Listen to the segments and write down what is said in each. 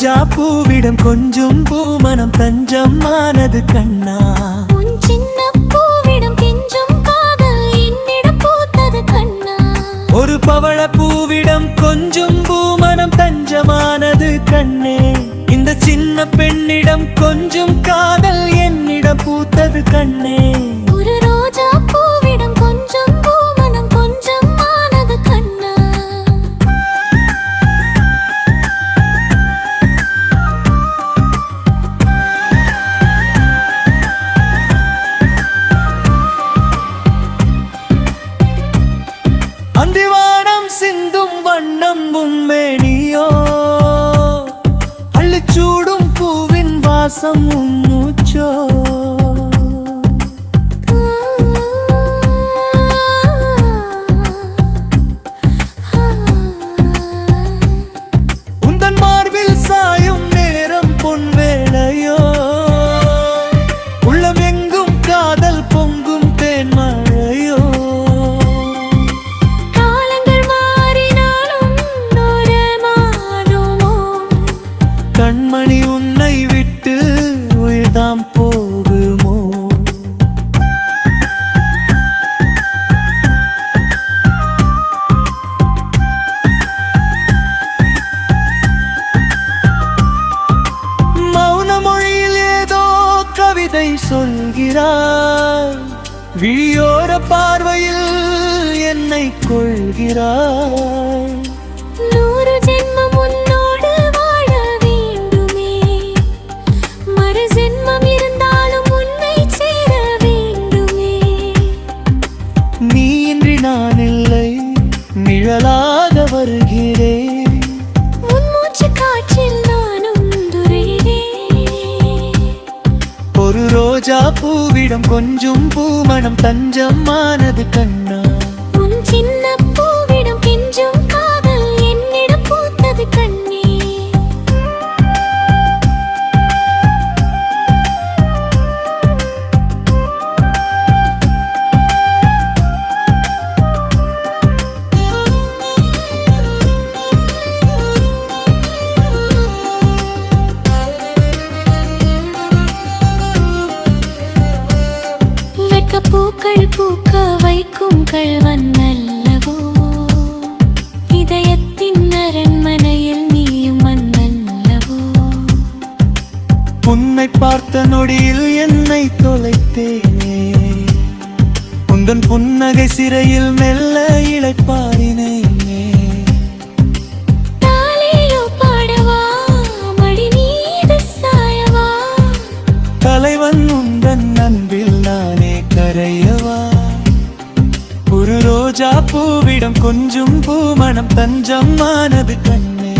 ரோஜா பூவிடம் கொஞ்சம் பூமணம் தஞ்சமானது கண்ணா. உன் சின்ன பூவிடம் கெஞ்சும் காதல் என்னிடம் பூத்தது கண்ணா. ஒரு பவள பூவிடம் கொஞ்சம் பூமணம் தஞ்சமானது கண்ணே. இந்த சின்ன பெண்ணிடம் கொஞ்சம் காதல் என்னிடம் பூத்தது கண்ணே. ஒரு ரோஜா பூவிடம் கொஞ்சம் பூமணம் கொஞ்சம் ஆனது கண்ணா. அந்திவானம் சிந்தும் வண்ணம் உன்மேனியோ, அள்ளிச்சூடும் பூவின் வாசம் உன் மூச்சோ. உந்தன் மார்பில் சாயும் நேரம் பொன்வேளையோ, உள்ளம் எங்கும் காதல் பொங்கும் தேன்மழையோ. காலங்கள் மாறினாலும் மாறுமோ கண்மணி உன்னை விட்டு உயிர்தாம் போகுமோ. மௌன மொழியில் ஏதோ கவிதை சொல்கிறாய், விழியோர பார்வையில் என்னை கொள்கிறாய். 100 ஜென்மம் உன்னோடு வாழ வேண்டுமே, மறு ஜென்மம் இருந்தாலும் உன்னை சேர வேண்டுமே. நீ இன்றி நான் இல்லை, நிழலாக வருகிறேன். உன் மூச்சு காற்றில் நானும் துரைகிறேன். ஒரு ரோஜா பூவிடம் கொஞ்சம் பூமணம் தஞ்சமானது கண்ணா. உன் சின்ன பூவிடம் கெஞ்சும் காதல் என்னிடம் பூத்தது கண்ணே. வெட்கப்பூக்கள் பூக்க வைக்கும் கள்வன் அல்லவோ, இதயத்தின் அரண்மனையில் நீயும் மன்னல்லவோ. உன்னை பார்த்த நொடியில் என்னை தொலைத்தேனே, உந்தன் புன்னகை சிறையில் மெல்ல இளைப்பாறினேனே. தாலேலோ பாடவா, மடி மீது சாயவா, தலைவன் உந்தன் அன்பில் நானே கரையவா. ஒரு ரோஜா பூவிடம் கொஞ்சம் பூமணம் தஞ்சமானது கண்ணே.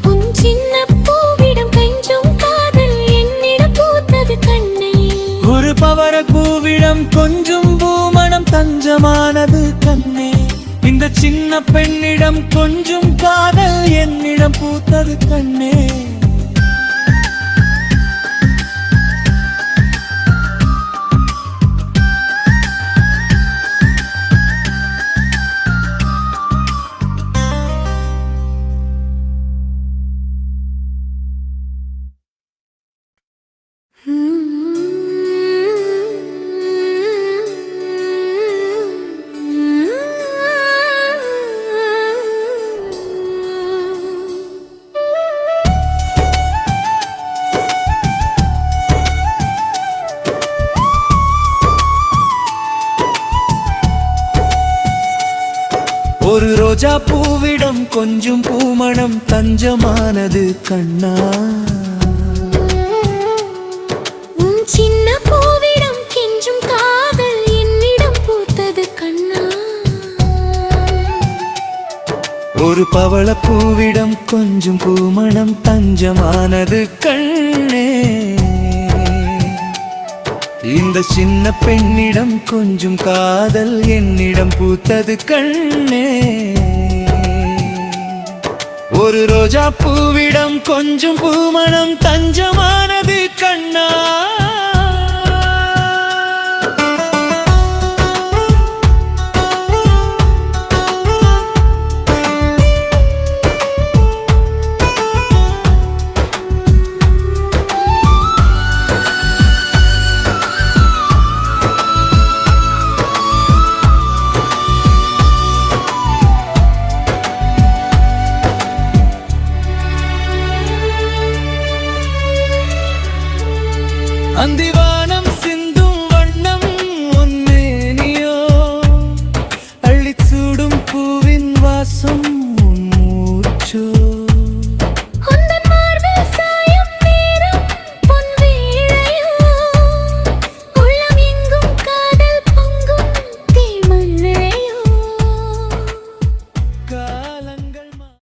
உன் சின்ன பூவிடம் கெஞ்சும் காதல் என்னிடம் பூத்தது கண்ணே. ஒரு பவர பூவிடம் கொஞ்சம் பூமணம் தஞ்சமானது கண்ணே. இந்த சின்ன பெண்ணிடம் கொஞ்சம் காதல் என்னிடம் பூத்தது கண்ணே. ஒரு ரோஜா பூவிடம் கொஞ்சம் பூமணம் தஞ்சமானது கண்ணா. உன் சின்ன பூவிடம் கெஞ்சும் காதல் என்னிடம் பூத்தது கண்ணா. ஒரு பவள பூவிடம் கொஞ்சம் பூமணம் தஞ்சமானது கண்ணே. இந்த சின்ன பெண்ணிடம் கொஞ்சம் காதல் என்னிடம் பூத்தது கண்ணே. ஒரு ரோஜா பூவிடம் கொஞ்சம் பூமணம் தஞ்சமானது கண்ணா. அந்திவா